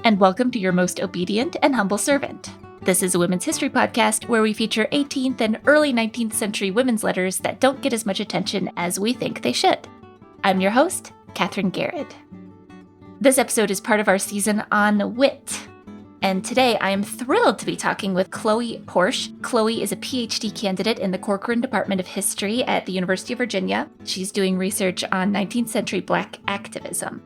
and welcome to your most obedient and humble servant. This is a women's history podcast where we feature 18th and early 19th century women's letters that don't get as much attention as we think they should. I'm your host, Katherine Garrett. This episode is part of our season on wit. And today I am thrilled to be talking with Chole Porche. Chole is a Ph.D. candidate in the Corcoran Department of History at the University of Virginia. She's doing research on 19th century Black activism.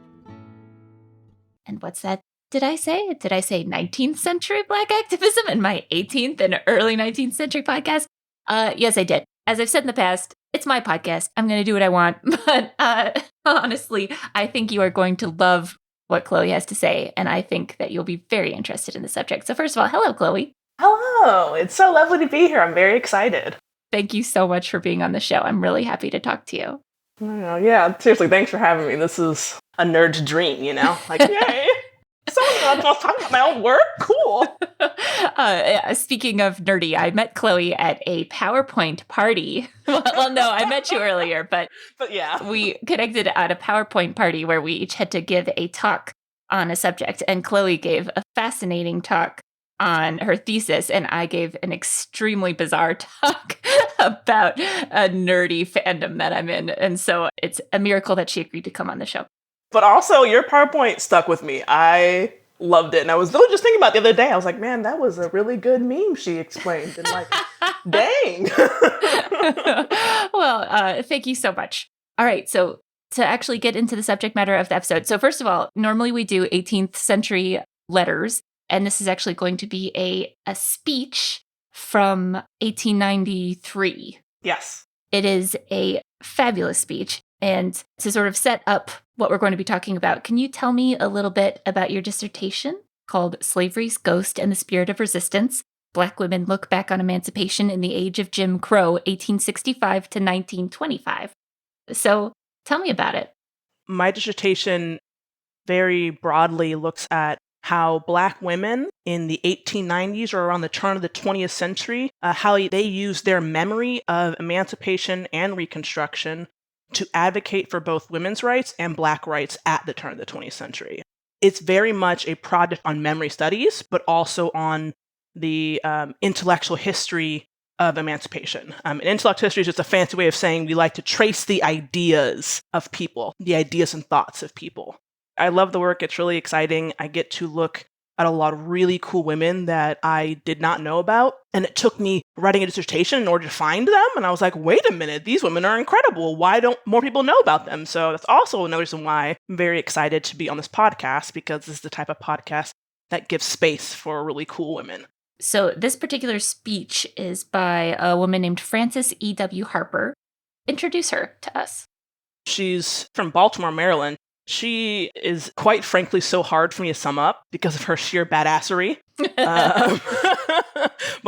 And what's that? Did I say 19th century Black activism in my 18th and early 19th century podcast? Yes, I did. As I've said in the past, it's my podcast. I'm going to do what I want. But honestly, I think you are going to love what Chole has to say, and I think that you'll be very interested in the subject. So first of all, hello, Chole. Hello. It's so lovely to be here. I'm very excited. Thank you so much for being on the show. I'm really happy to talk to you. Oh, yeah, seriously, thanks for having me. This is a nerd's dream, you know? Like, yay! Someone wants to talk about my own work? Cool. Speaking of nerdy, I met Chole at a PowerPoint party. Well, no, I met you earlier, but yeah. We connected at a PowerPoint party where we each had to give a talk on a subject, and Chole gave a fascinating talk on her thesis, and I gave an extremely bizarre talk about a nerdy fandom that I'm in, and so it's a miracle that she agreed to come on the show. But also, your PowerPoint stuck with me. I loved it. And I was literally just thinking about it the other day. I was like, man, that was a really good meme she explained. And like, dang. Well, thank you so much. All right. So to actually get into the subject matter of the episode. So first of all, normally we do 18th century letters. And this is actually going to be a speech from 1893. Yes. It is a fabulous speech. And to sort of set up what we're going to be talking about, can you tell me a little bit about your dissertation called Slavery's Ghost and the Spirit of Resistance? Black Women Look Back on Emancipation in the Age of Jim Crow, 1865 to 1925. So tell me about it. My dissertation very broadly looks at how Black women in the 1890s or around the turn of the 20th century, how they used their memory of emancipation and Reconstruction to advocate for both women's rights and Black rights at the turn of the 20th century. It's very much a project on memory studies, but also on the intellectual history of emancipation. And intellectual history is just a fancy way of saying we like to trace the ideas of people, the ideas and thoughts of people. I love the work. It's really exciting. I get to look at a lot of really cool women that I did not know about. And it took me writing a dissertation in order to find them. And I was like, wait a minute, these women are incredible. Why don't more people know about them? So that's also another reason why I'm very excited to be on this podcast, because this is the type of podcast that gives space for really cool women. So this particular speech is by a woman named Frances E.W. Harper. Introduce her to us. She's from Baltimore, Maryland. She is, quite frankly, so hard for me to sum up because of her sheer badassery. But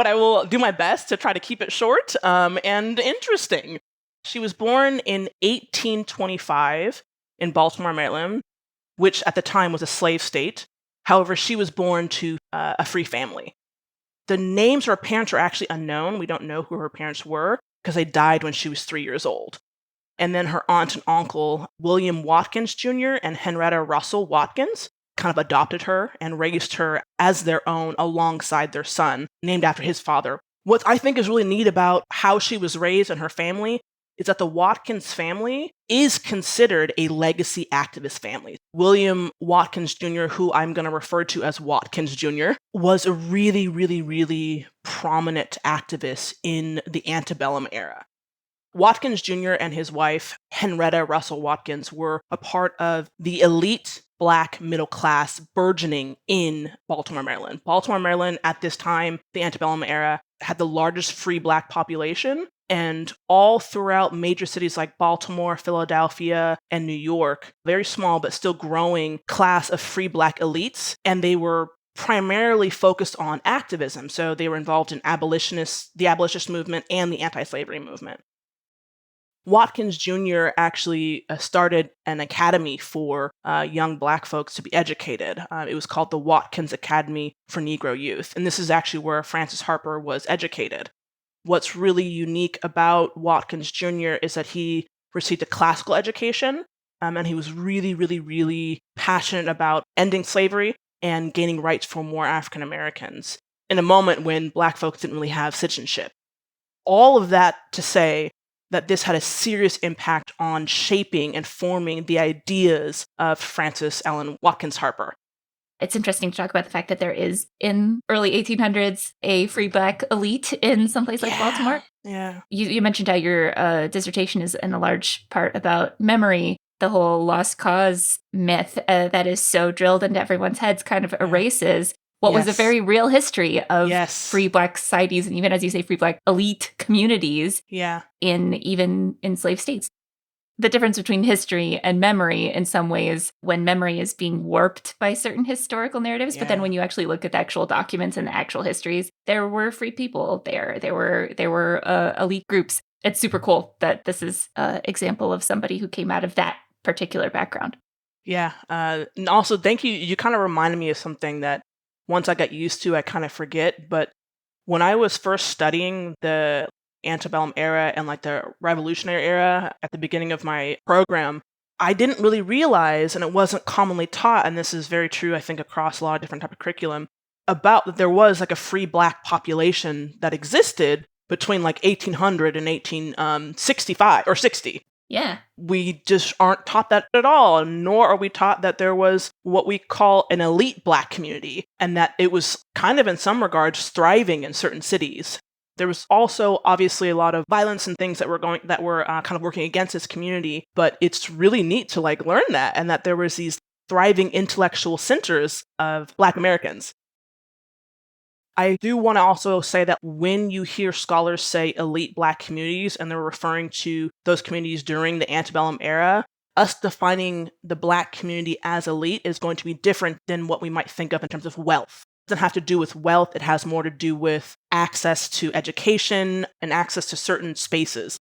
I will do my best to try to keep it short and interesting. She was born in 1825 in Baltimore, Maryland, which at the time was a slave state. However, she was born to a free family. The names of her parents are actually unknown. We don't know who her parents were because they died when she was 3 years old. And then her aunt and uncle, William Watkins Jr. and Henrietta Russell Watkins, kind of adopted her and raised her as their own alongside their son, named after his father. What I think is really neat about how she was raised and her family is that the Watkins family is considered a legacy activist family. William Watkins Jr., who I'm going to refer to as Watkins Jr., was a really, really, really prominent activist in the antebellum era. Watkins Jr. and his wife, Henrietta Russell Watkins, were a part of the elite Black middle class burgeoning in Baltimore, Maryland. Baltimore, Maryland, at this time, the antebellum era, had the largest free Black population, and all throughout major cities like Baltimore, Philadelphia, and New York, very small but still growing class of free Black elites, and they were primarily focused on activism. So they were involved in the abolitionist movement and the anti-slavery movement. Watkins Jr. actually started an academy for young Black folks to be educated. It was called the Watkins Academy for Negro Youth. And this is actually where Frances Harper was educated. What's really unique about Watkins Jr. is that he received a classical education, and he was really, really, really passionate about ending slavery, and gaining rights for more African Americans in a moment when Black folks didn't really have citizenship. All of that to say that this had a serious impact on shaping and forming the ideas of Frances Ellen Watkins Harper. It's interesting to talk about the fact that there is, in early 1800s, a free Black elite in some place like Baltimore. Yeah. You mentioned how your dissertation is in a large part about memory. The whole lost cause myth that is so drilled into everyone's heads kind of erases what was a very real history of free Black societies, and even, as you say, free Black elite communities in even enslaved states. The difference between history and memory, in some ways, when memory is being warped by certain historical narratives, but then when you actually look at the actual documents and the actual histories, there were free people there. There were elite groups. It's super cool that this is an example of somebody who came out of that particular background. Yeah. And also, thank you. You kind of reminded me of something that once I got used to, I kind of forget. But when I was first studying the antebellum era and like the revolutionary era at the beginning of my program, I didn't really realize, and it wasn't commonly taught, and this is very true, I think, across a lot of different type of curriculum, about that there was like a free Black population that existed between like 1800 and 1865 or 60. Yeah. We just aren't taught that at all, nor are we taught that there was what we call an elite Black community, and that it was kind of in some regards thriving in certain cities. There was also obviously a lot of violence and things that were kind of working against this community, but it's really neat to like learn that, and that there was these thriving intellectual centers of Black Americans. I do want to also say that when you hear scholars say elite Black communities, and they're referring to those communities during the antebellum era, us defining the Black community as elite is going to be different than what we might think of in terms of wealth. It doesn't have to do with wealth. It has more to do with access to education and access to certain spaces.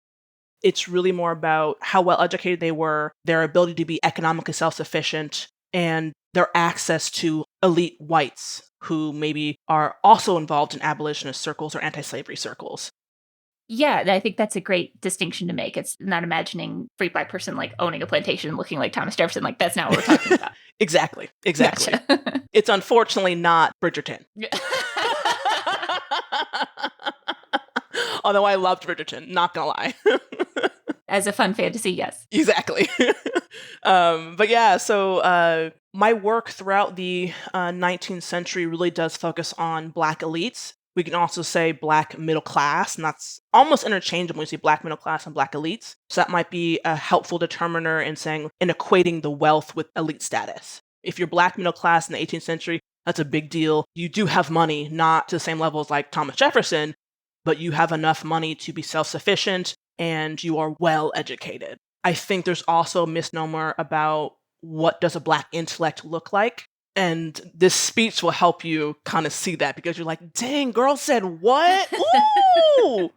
It's really more about how well educated they were, their ability to be economically self-sufficient, and their access to elite whites who maybe are also involved in abolitionist circles or anti-slavery circles. Yeah, I think that's a great distinction to make. It's not imagining free Black person like owning a plantation looking like Thomas Jefferson. Like, that's not what we're talking about. Exactly. Gotcha. It's unfortunately not Bridgerton. Although I loved Bridgerton, not gonna lie. As a fun fantasy, yes. Exactly. But yeah, so my work throughout the 19th century really does focus on Black elites. We can also say Black middle class, and that's almost interchangeable when we say Black middle class and Black elites. So that might be a helpful determiner in equating the wealth with elite status. If you're Black middle class in the 18th century, that's a big deal. You do have money, not to the same level as like Thomas Jefferson, but you have enough money to be self-sufficient and you are well educated. I think there's also a misnomer about what does a Black intellect look like. And this speech will help you kind of see that, because you're like, dang, girl said what? Ooh!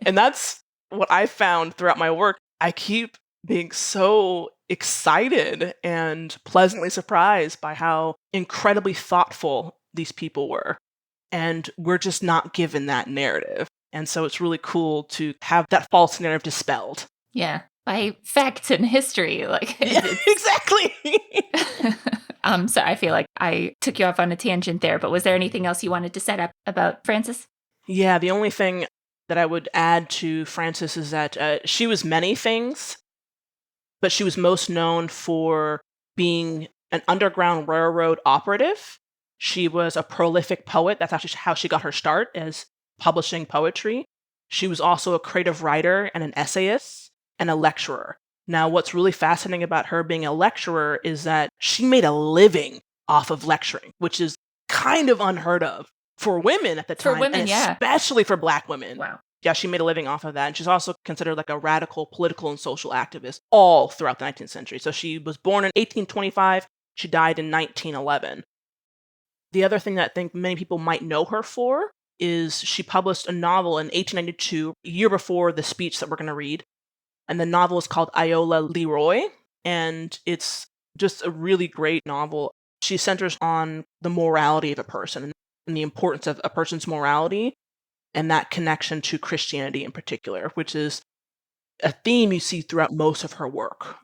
And that's what I found throughout my work. I keep being so excited and pleasantly surprised by how incredibly thoughtful these people were. And we're just not given that narrative. And so it's really cool to have that false narrative dispelled. Yeah, by facts and history. Like, yeah, exactly. So I feel like I took you off on a tangent there, but was there anything else you wanted to set up about Frances? Yeah, the only thing that I would add to Frances is that she was many things, but she was most known for being an Underground Railroad operative. She was a prolific poet. That's actually how she got her start, as publishing poetry. She was also a creative writer and an essayist and a lecturer. Now, what's really fascinating about her being a lecturer is that she made a living off of lecturing, which is kind of unheard of for women at the time. For women, and yeah. Especially for Black women. Wow. Yeah, she made a living off of that. And she's also considered like a radical political and social activist all throughout the 19th century. So she was born in 1825. She died in 1911. The other thing that I think many people might know her for is she published a novel in 1892, a year before the speech that we're going to read. And the novel is called Iola Leroy, and it's just a really great novel. She centers on the morality of a person and the importance of a person's morality and that connection to Christianity in particular, which is a theme you see throughout most of her work.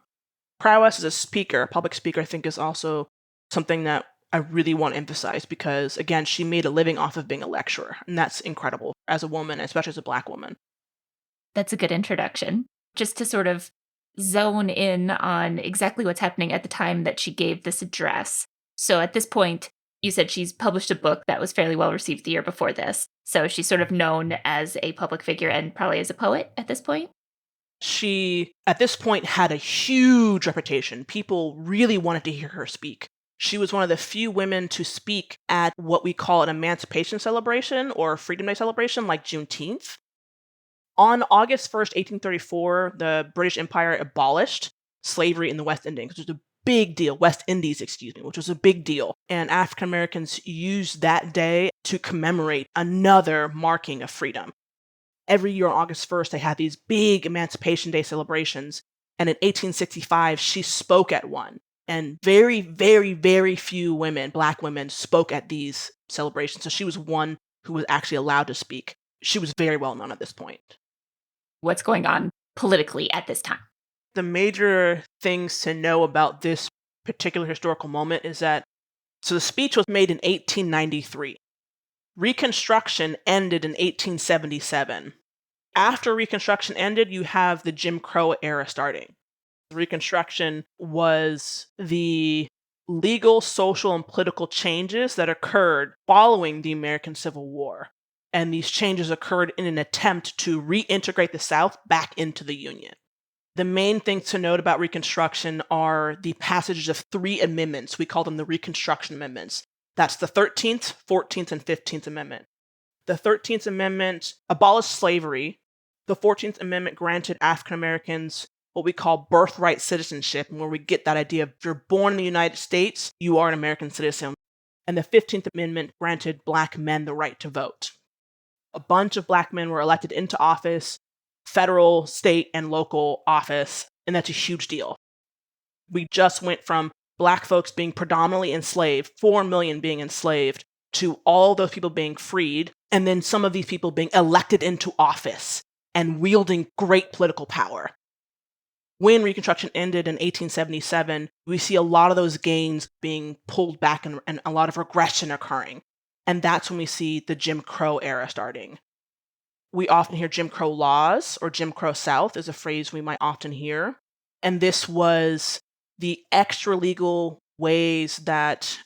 Prowess as a speaker, a public speaker, I think is also something that I really want to emphasize because, again, she made a living off of being a lecturer, and that's incredible as a woman, especially as a Black woman. That's a good introduction. Just to sort of zone in on exactly what's happening at the time that she gave this address. So at this point, you said she's published a book that was fairly well received the year before this. So she's sort of known as a public figure and probably as a poet at this point. She, at this point, had a huge reputation. People really wanted to hear her speak. She was one of the few women to speak at what we call an emancipation celebration or Freedom Day celebration, like Juneteenth. On August 1st, 1834, the British Empire abolished slavery in the West Indies, which was a big deal. West Indies, excuse me, which was a big deal. And African Americans used that day to commemorate another marking of freedom. Every year on August 1st, they had these big Emancipation Day celebrations. And in 1865, she spoke at one. And very, very, very few women, Black women, spoke at these celebrations. So she was one who was actually allowed to speak. She was very well known at this point. What's going on politically at this time? The major things to know about this particular historical moment is that, so the speech was made in 1893. Reconstruction ended in 1877. After Reconstruction ended, you have the Jim Crow era starting. Reconstruction was the legal, social, and political changes that occurred following the American Civil War. And these changes occurred in an attempt to reintegrate the South back into the Union. The main things to note about Reconstruction are the passages of 3 amendments. We call them the Reconstruction Amendments. That's the 13th, 14th, and 15th Amendment. The 13th Amendment abolished slavery. The 14th Amendment granted African Americans what we call birthright citizenship, and where we get that idea of if you're born in the United States, you are an American citizen. And the 15th Amendment granted Black men the right to vote. A bunch of Black men were elected into office, federal, state, and local office, and that's a huge deal. We just went from Black folks being predominantly enslaved, 4 million being enslaved, to all those people being freed, and then some of these people being elected into office and wielding great political power. When Reconstruction ended in 1877, we see a lot of those gains being pulled back and a lot of regression occurring. And that's when we see the Jim Crow era starting. We often hear Jim Crow laws, or Jim Crow South is a phrase we might often hear. And this was the extra legal ways that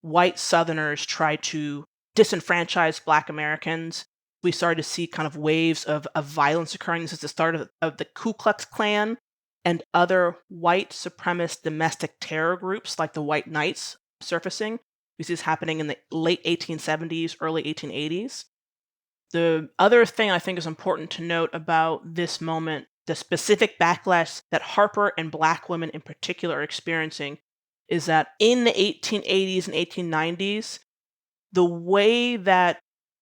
white Southerners tried to disenfranchise Black Americans. We started to see kind of waves of violence occurring. This is the start of the Ku Klux Klan and other white supremacist domestic terror groups like the White Knights surfacing. We see this happening in the late 1870s, early 1880s. The other thing I think is important to note about this moment, the specific backlash that Harper and Black women in particular are experiencing, is that in the 1880s and 1890s, the way that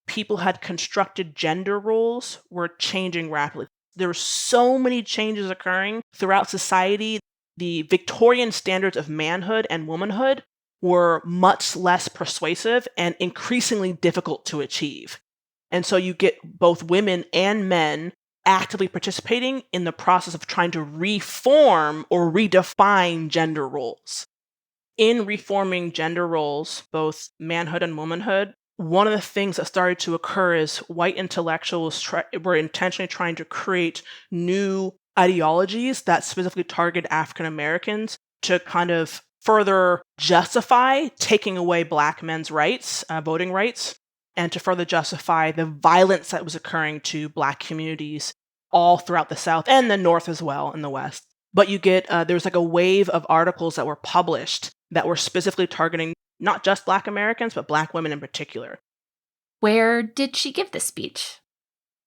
people had constructed gender roles were changing rapidly. There were so many changes occurring throughout society. The Victorian standards of manhood and womanhood were much less persuasive and increasingly difficult to achieve. And so you get both women and men actively participating in the process of trying to reform or redefine gender roles. In reforming gender roles, both manhood and womanhood, one of the things that started to occur is white intellectuals were intentionally trying to create new ideologies that specifically target African Americans to kind of further justify taking away Black men's rights, voting rights, and to further justify the violence that was occurring to Black communities all throughout the South and the North as well, in the West. But you get, there's like a wave of articles that were published that were specifically targeting not just Black Americans, but Black women in particular. Where did she give this speech?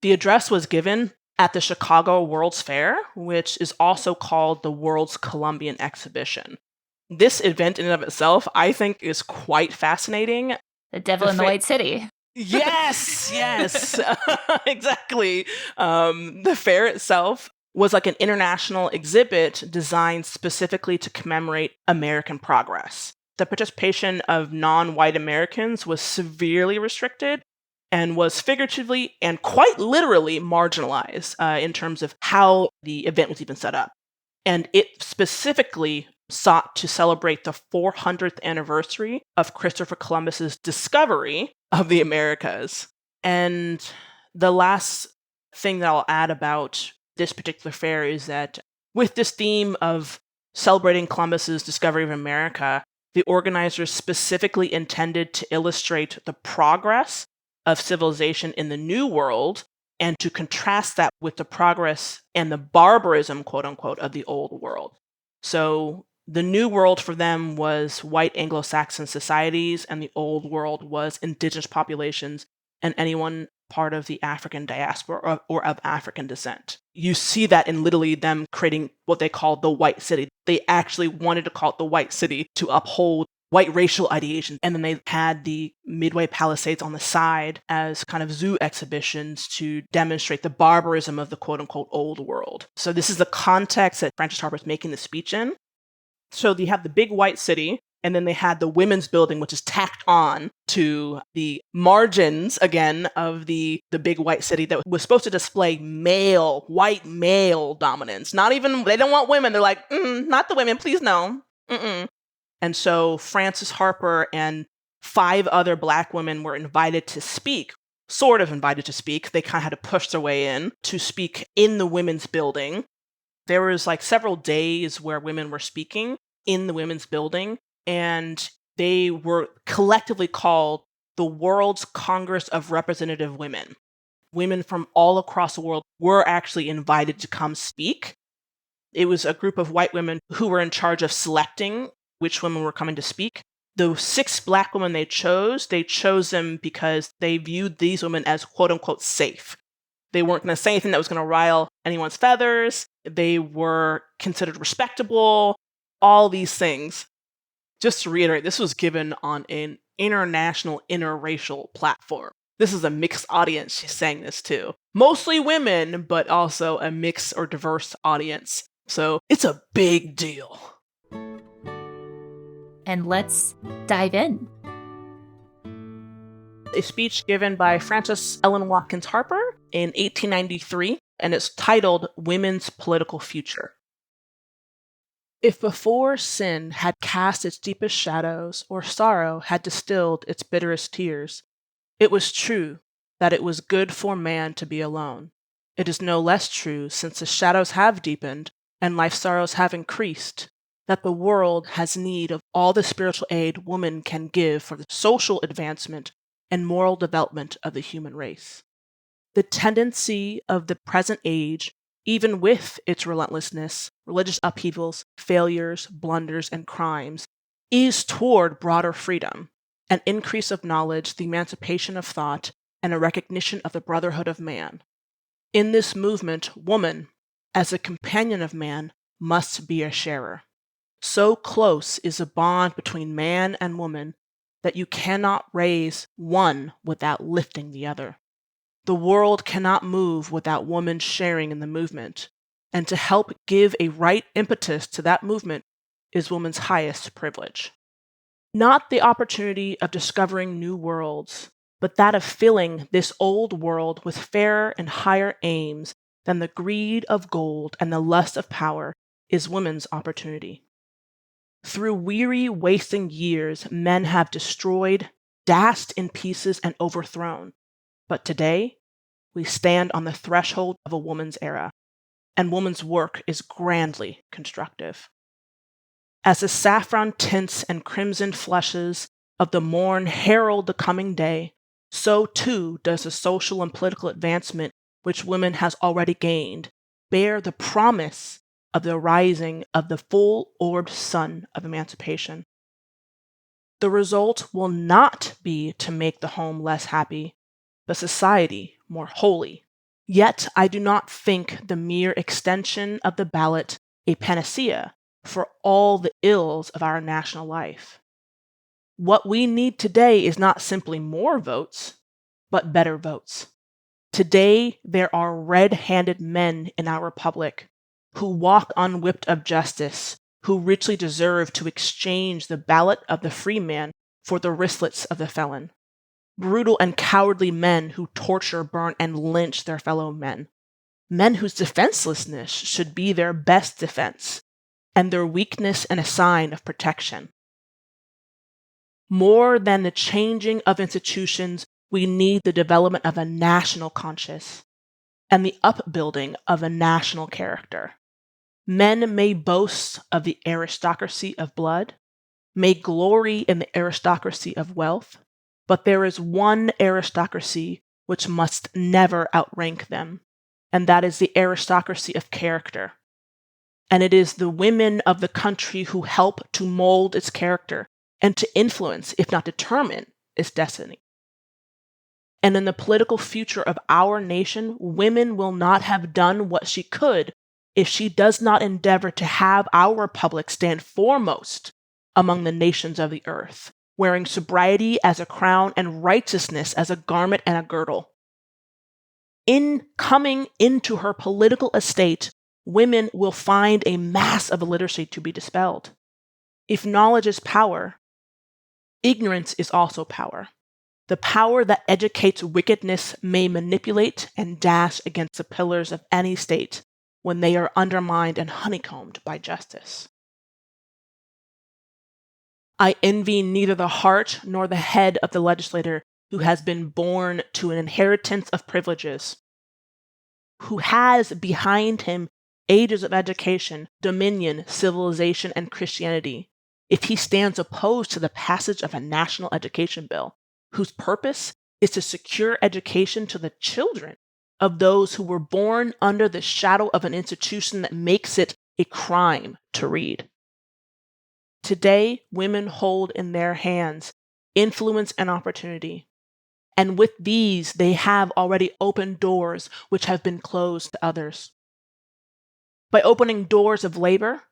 The address was given at the Chicago World's Fair, which is also called the World's Columbian Exhibition. This event in and of itself, I think, is quite fascinating. The Devil in the White City. Yes, yes, exactly. The fair itself was like an international exhibit designed specifically to commemorate American progress. The participation of non-white Americans was severely restricted and was figuratively and quite literally marginalized in terms of how the event was even set up. And it specifically sought to celebrate the 400th anniversary of Christopher Columbus's discovery of the Americas. And the last thing that I'll add about this particular fair is that with this theme of celebrating Columbus's discovery of America, the organizers specifically intended to illustrate the progress of civilization in the New World and to contrast that with the progress and the barbarism, quote unquote, of the Old World. So the New World for them was white Anglo-Saxon societies, and the Old World was indigenous populations and anyone part of the African diaspora or of African descent. You see that in literally them creating what they call the White City. They actually wanted to call it the White City to uphold white racial ideation. And then they had the Midway Palisades on the side as kind of zoo exhibitions to demonstrate the barbarism of the quote unquote Old World. So this is the context that Frances Harper is making the speech in. So you have the big white city, and then they had the women's building, which is tacked on to the margins, again, of the big white city that was supposed to display white male dominance. Not even, they don't want women. They're like, not the women, please no. Mm-mm. And so Frances Harper and 5 other Black women were invited to speak, sort of invited to speak. They kind of had to push their way in to speak in the women's building. There was like several days where women were speaking in the women's building, and they were collectively called the World's Congress of Representative Women. Women from all across the world were actually invited to come speak. It was a group of white women who were in charge of selecting which women were coming to speak. The 6 Black women they chose them because they viewed these women as quote unquote safe. They weren't going to say anything that was going to rile anyone's feathers. They were considered respectable, all these things. Just to reiterate, this was given on an international, interracial platform. This is a mixed audience she's saying this to. Mostly women, but also a mixed or diverse audience. So it's a big deal. And let's dive in. A speech given by Frances Ellen Watkins Harper in 1893, and it's titled Women's Political Future. If before sin had cast its deepest shadows, or sorrow had distilled its bitterest tears, it was true that it was good for man to be alone. It is no less true, since the shadows have deepened and life's sorrows have increased, that the world has need of all the spiritual aid woman can give for the social advancement and moral development of the human race. The tendency of the present age, even with its relentlessness, religious upheavals, failures, blunders, and crimes, is toward broader freedom, an increase of knowledge, the emancipation of thought, and a recognition of the brotherhood of man. In this movement, woman, as a companion of man, must be a sharer. So close is the bond between man and woman that you cannot raise one without lifting the other. The world cannot move without woman sharing in the movement, and to help give a right impetus to that movement is woman's highest privilege. Not the opportunity of discovering new worlds, but that of filling this old world with fairer and higher aims than the greed of gold and the lust of power is woman's opportunity. Through weary, wasting years, men have destroyed, dashed in pieces, and overthrown. But today, we stand on the threshold of a woman's era, and woman's work is grandly constructive. As the saffron tints and crimson flushes of the morn herald the coming day, so too does the social and political advancement which women has already gained bear the promise of the rising of the full-orbed sun of emancipation. The result will not be to make the home less happy, but society more holy. Yet I do not think the mere extension of the ballot a panacea for all the ills of our national life. What we need today is not simply more votes, but better votes. Today there are red-handed men in our republic who walk unwhipped of justice, who richly deserve to exchange the ballot of the free man for the wristlets of the felon. Brutal and cowardly men who torture, burn, and lynch their fellow men. Men whose defenselessness should be their best defense. and their weakness and a sign of protection. More than the changing of institutions, we need the development of a national conscience and the upbuilding of a national character. Men may boast of the aristocracy of blood, may glory in the aristocracy of wealth, but there is one aristocracy which must never outrank them, and that is the aristocracy of character. And it is the women of the country who help to mold its character and to influence, if not determine, its destiny. And in the political future of our nation, women will not have done what she could if she does not endeavor to have our republic stand foremost among the nations of the earth, wearing sobriety as a crown and righteousness as a garment and a girdle. In coming into her political estate, women will find a mass of illiteracy to be dispelled. If knowledge is power, ignorance is also power. The power that educates wickedness may manipulate and dash against the pillars of any state when they are undermined and honeycombed by justice. I envy neither the heart nor the head of the legislator who has been born to an inheritance of privileges, who has behind him ages of education, dominion, civilization, and Christianity, if he stands opposed to the passage of a national education bill, whose purpose is to secure education to the children of those who were born under the shadow of an institution that makes it a crime to read. Today, women hold in their hands influence and opportunity, and with these, they have already opened doors which have been closed to others. By opening doors of labor,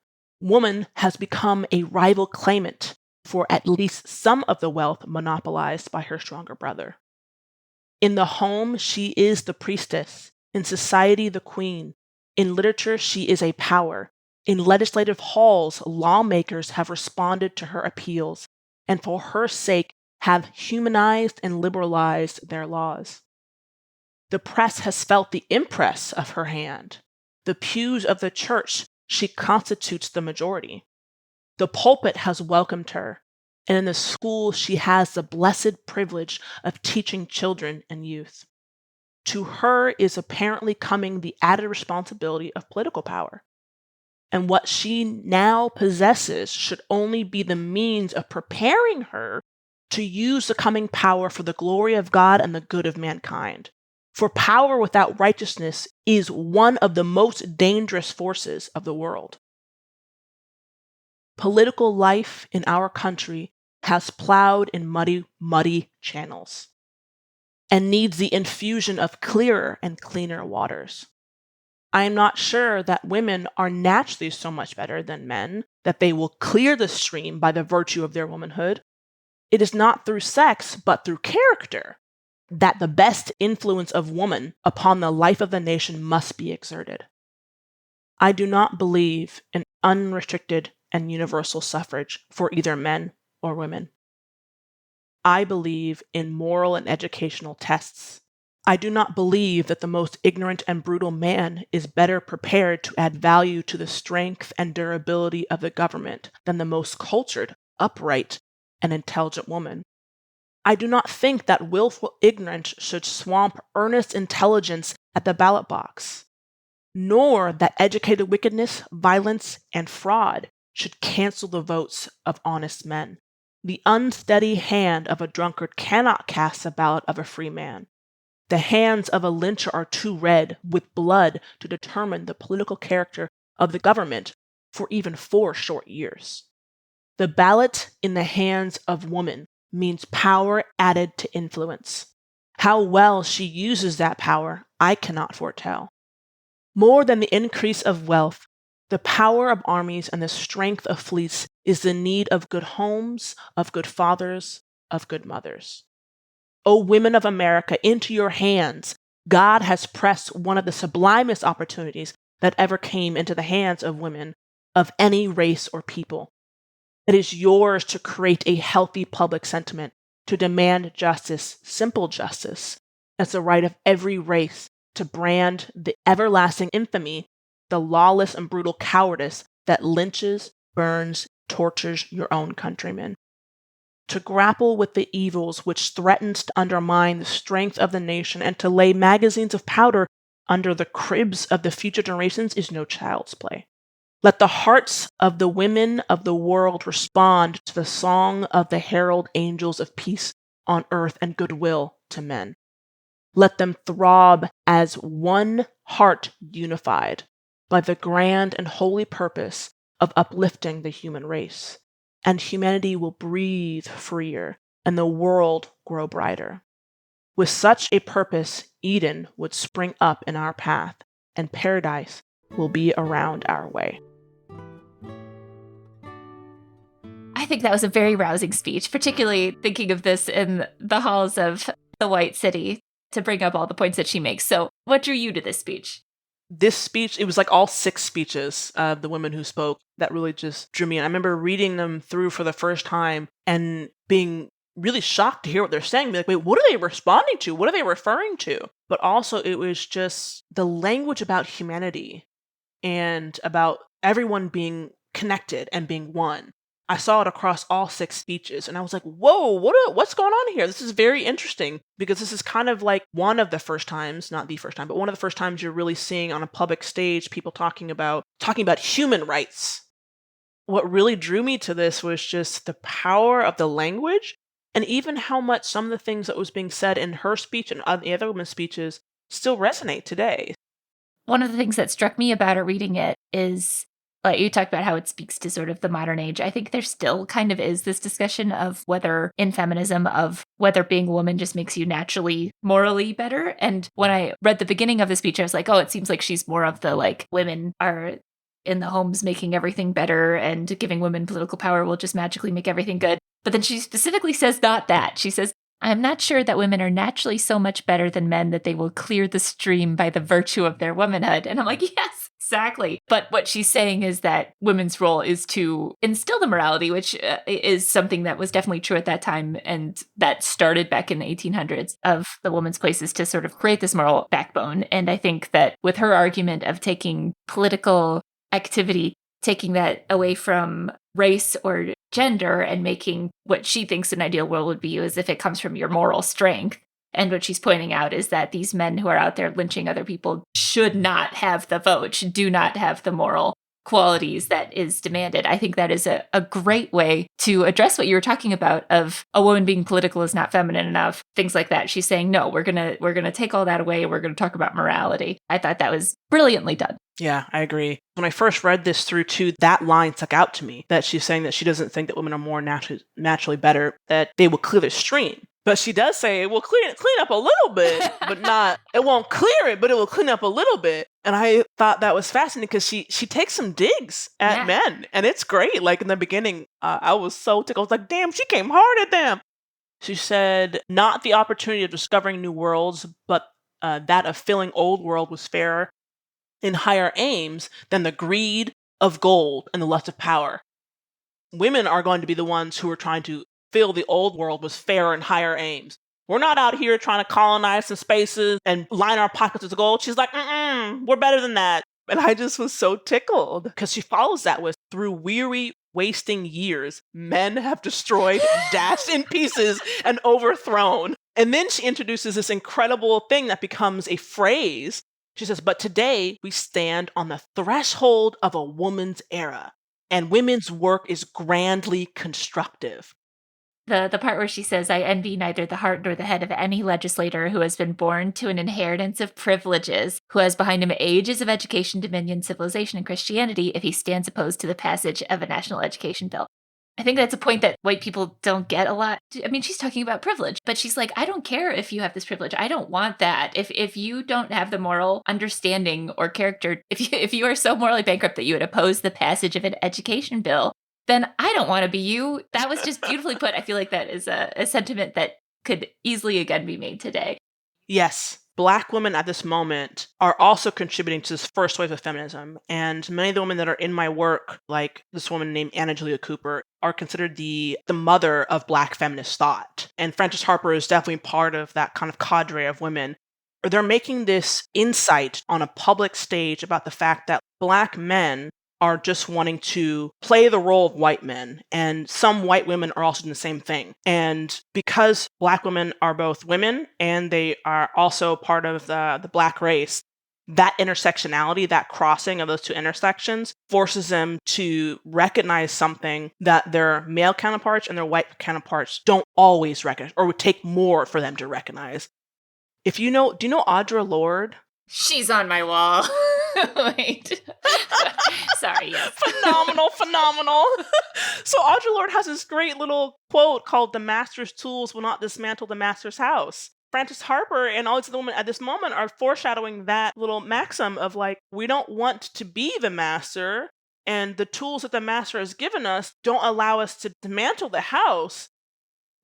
woman has become a rival claimant for at least some of the wealth monopolized by her stronger brother. In the home, she is the priestess. In society, the queen. In literature, she is a power. In legislative halls, lawmakers have responded to her appeals, and for her sake have humanized and liberalized their laws. The press has felt the impress of her hand. The pews of the church, she constitutes the majority. The pulpit has welcomed her, and in the school she has the blessed privilege of teaching children and youth. To her is apparently coming the added responsibility of political power, and what she now possesses should only be the means of preparing her to use the coming power for the glory of God and the good of mankind. For power without righteousness is one of the most dangerous forces of the world. Political life in our country has plowed in muddy channels and needs the infusion of clearer and cleaner waters. I am not sure that women are naturally so much better than men that they will clear the stream by the virtue of their womanhood. It is not through sex, but through character, that the best influence of woman upon the life of the nation must be exerted. I do not believe in unrestricted and universal suffrage for either men or women. I believe in moral and educational tests. I do not believe that the most ignorant and brutal man is better prepared to add value to the strength and durability of the government than the most cultured, upright, and intelligent woman. I do not think that willful ignorance should swamp earnest intelligence at the ballot box, nor that educated wickedness, violence, and fraud should cancel the votes of honest men. The unsteady hand of a drunkard cannot cast the ballot of a free man. The hands of a lyncher are too red with blood to determine the political character of the government for even 4 short years. The ballot in the hands of woman means power added to influence. How well she uses that power, I cannot foretell. More than the increase of wealth, the power of armies and the strength of fleets is the need of good homes, of good fathers, of good mothers. O women of America, into your hands, God has pressed one of the sublimest opportunities that ever came into the hands of women of any race or people. It is yours to create a healthy public sentiment, to demand justice, simple justice, as the right of every race, to brand the everlasting infamy, the lawless and brutal cowardice that lynches, burns, tortures your own countrymen. To grapple with the evils which threatens to undermine the strength of the nation and to lay magazines of powder under the cribs of the future generations is no child's play. Let the hearts of the women of the world respond to the song of the herald angels of peace on earth and goodwill to men. Let them throb as one heart unified by the grand and holy purpose of uplifting the human race. And humanity will breathe freer and the world grow brighter. With such a purpose, Eden would spring up in our path, and paradise will be around our way. I think that was a very rousing speech, particularly thinking of this in the halls of the White City to bring up all the points that she makes. So what drew you to this speech? This speech, it was like all 6 speeches of the women who spoke that really just drew me in. I remember reading them through for the first time and being really shocked to hear what they're saying. Be like, wait, what are they responding to? What are they referring to? But also it was just the language about humanity and about everyone being connected and being one. I saw it across all 6 speeches and I was like, whoa, what's going on here? This is very interesting because this is kind of like one of the first times, not the first time, but one of the first times you're really seeing on a public stage people talking about human rights. What really drew me to this was just the power of the language and even how much some of the things that was being said in her speech and the other women's speeches still resonate today. One of the things that struck me about her reading it is, like you talked about how it speaks to sort of the modern age. I think there still kind of is this discussion of whether in feminism of whether being a woman just makes you naturally morally better. And when I read the beginning of the speech, I was like, oh, it seems like she's more of the like women are in the homes making everything better and giving women political power will just magically make everything good. But then she specifically says not that. She says, I'm not sure that women are naturally so much better than men that they will clear the stream by the virtue of their womanhood. And I'm like, yes, exactly. But what she's saying is that women's role is to instill the morality, which is something that was definitely true at that time. And that started back in the 1800s of the woman's places to sort of create this moral backbone. And I think that with her argument of taking political activity, taking that away from race or gender and making what she thinks an ideal world would be as if it comes from your moral strength. And what she's pointing out is that these men who are out there lynching other people should not have the vote, do not have the moral qualities that is demanded. I think that is a great way to address what you were talking about of a woman being political is not feminine enough, things like that. She's saying, no, we're gonna take all that away. We're gonna talk about morality. I thought that was brilliantly done. Yeah, I agree. When I first read this through too, that line stuck out to me, that she's saying that she doesn't think that women are more naturally better, that they will clear the stream. But she does say it will clean up a little bit, but not, it won't clear it, but it will clean up a little bit. And I thought that was fascinating because she takes some digs at men. And it's great. Like in the beginning, I was so tickled. I was like, damn, she came hard at them. She said, not the opportunity of discovering new worlds, but that of filling old world was fairer in higher aims than the greed of gold and the lust of power. Women are going to be the ones who are trying to fill the old world with fairer and higher aims. We're not out here trying to colonize some spaces and line our pockets with gold. She's like, we're better than that. And I just was so tickled because she follows that with, through weary, wasting years, men have destroyed, dashed in pieces, and overthrown. And then she introduces this incredible thing that becomes a phrase. She says, but today we stand on the threshold of a woman's era, and women's work is grandly constructive. The part where she says, I envy neither the heart nor the head of any legislator who has been born to an inheritance of privileges, who has behind him ages of education, dominion, civilization, and Christianity, if he stands opposed to the passage of a national education bill. I think that's a point that white people don't get a lot. I mean, she's talking about privilege, but she's like, I don't care if you have this privilege. I don't want that. If you don't have the moral understanding or character, if you are so morally bankrupt that you would oppose the passage of an education bill, then I don't want to be you. That was just beautifully put. I feel like that is a sentiment that could easily again be made today. Yes. Black women at this moment are also contributing to this first wave of feminism. And many of the women that are in my work, like this woman named Anna Julia Cooper, are considered the mother of Black feminist thought. And Frances Harper is definitely part of that kind of cadre of women. They're making this insight on a public stage about the fact that Black men are just wanting to play the role of white men, and some white women are also doing the same thing. And because Black women are both women and they are also part of the Black race, that intersectionality, that crossing of those two intersections, forces them to recognize something that their male counterparts and their white counterparts don't always recognize, or would take more for them to recognize. Do you know Audre Lorde? She's on my wall. Wait. Sorry, yes. Phenomenal. So Audre Lorde has this great little quote called, "The master's tools will not dismantle the master's house." Frances Harper and all these other women at this moment are foreshadowing that little maxim of like, we don't want to be the master, and the tools that the master has given us don't allow us to dismantle the house.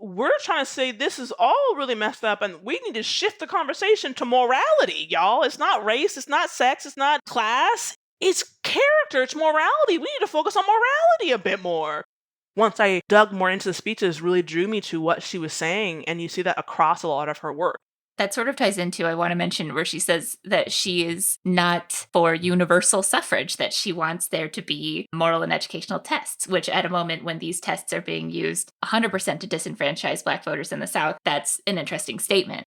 We're trying to say this is all really messed up, and we need to shift the conversation to morality, y'all. It's not race, it's not sex, it's not class. It's character, it's morality. We need to focus on morality a bit more. Once I dug more into the speeches, really drew me to what she was saying, and you see that across a lot of her work. That sort of ties into, I want to mention, where she says that she is not for universal suffrage, that she wants there to be moral and educational tests, which at a moment when these tests are being used 100% to disenfranchise Black voters in the South, that's an interesting statement.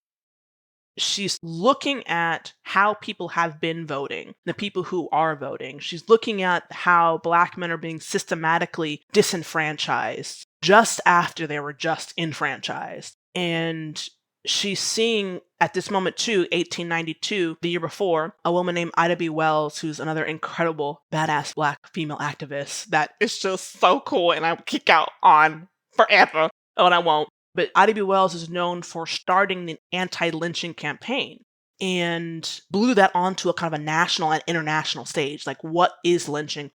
She's looking at how people have been voting, the people who are voting. She's looking at how Black men are being systematically disenfranchised just after they were just enfranchised. And she's seeing at this moment too, 1892, the year before, a woman named Ida B. Wells, who's another incredible, badass Black female activist that is just so cool, and I will kick out on forever. Oh, and I won't. But Ida B. Wells is known for starting the anti-lynching campaign and blew that onto a kind of a national and international stage. Like, what is lynching?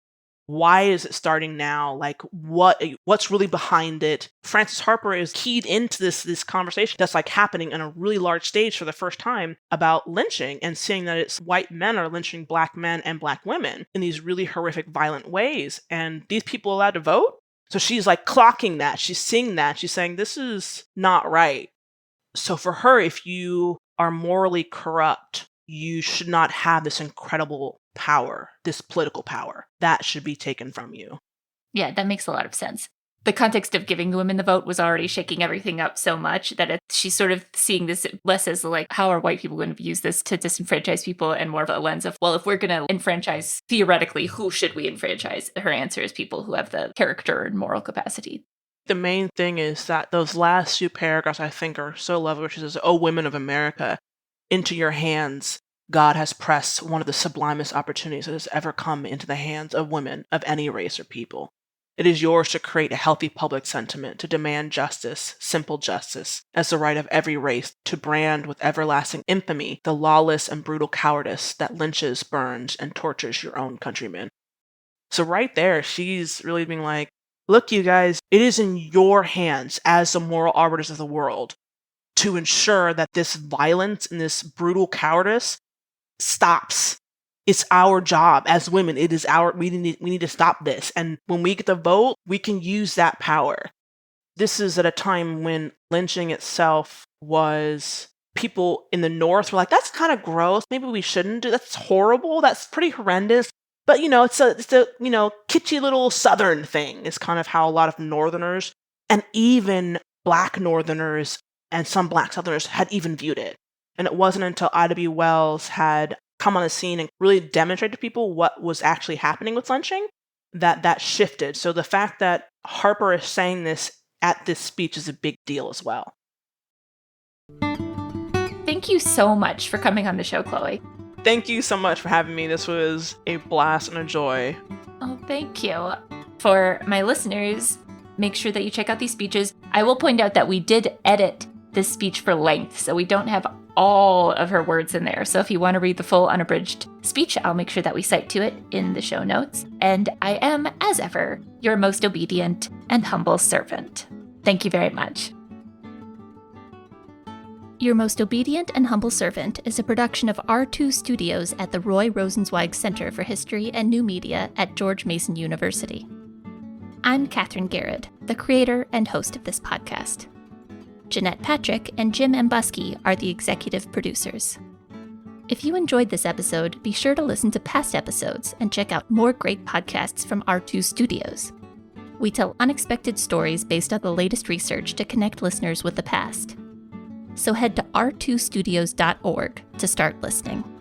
Why is it starting now? Like, what's really behind it? Frances Harper is keyed into this conversation that's like happening on a really large stage for the first time about lynching, and seeing that it's white men are lynching Black men and Black women in these really horrific, violent ways. And these people allowed to vote? So she's like clocking that. She's seeing that. She's saying, this is not right. So for her, if you are morally corrupt, you should not have this incredible power, this political power. That should be taken from you. Yeah, that makes a lot of sense. The context of giving the women the vote was already shaking everything up so much that she's sort of seeing this less as like, how are white people going to use this to disenfranchise people, and more of a lens of, well, if we're going to enfranchise, theoretically, who should we enfranchise? Her answer is people who have the character and moral capacity. The main thing is that those last few paragraphs I think are so lovely, where she says, "O women of America, into your hands God has pressed one of the sublimest opportunities that has ever come into the hands of women of any race or people. It is yours to create a healthy public sentiment, to demand justice, simple justice, as the right of every race, to brand with everlasting infamy the lawless and brutal cowardice that lynches, burns, and tortures your own countrymen." So right there, she's really being like, look, you guys, it is in your hands as the moral arbiters of the world to ensure that this violence and this brutal cowardice stops. It's our job as women. We need to stop this. And when we get the vote, we can use that power. This is at a time when lynching itself was, people in the North were like, that's kind of gross. Maybe we shouldn't do. That's horrible. That's pretty horrendous. But, it's a kitschy little Southern thing is kind of how a lot of Northerners, and even Black Northerners and some Black Southerners, had even viewed it. And it wasn't until Ida B. Wells had come on the scene and really demonstrated to people what was actually happening with lynching that shifted. So the fact that Harper is saying this at this speech is a big deal as well. Thank you so much for coming on the show, Chole. Thank you so much for having me. This was a blast and a joy. Oh, thank you. For my listeners, make sure that you check out these speeches. I will point out that we did edit this speech for length, so we don't have all of her words in there. So if you want to read the full unabridged speech, I'll make sure that we cite to it in the show notes. And I am, as ever, your most obedient and humble servant. Thank you very much. Your Most Obedient and Humble Servant is a production of R2 Studios at the Roy Rosenzweig Center for History and New Media at George Mason University. I'm Katherine Garrett, the creator and host of this podcast. Jeanette Patrick and Jim Mbusky are the executive producers. If you enjoyed this episode, be sure to listen to past episodes and check out more great podcasts from R2 Studios. We tell unexpected stories based on the latest research to connect listeners with the past. So head to r2studios.org to start listening.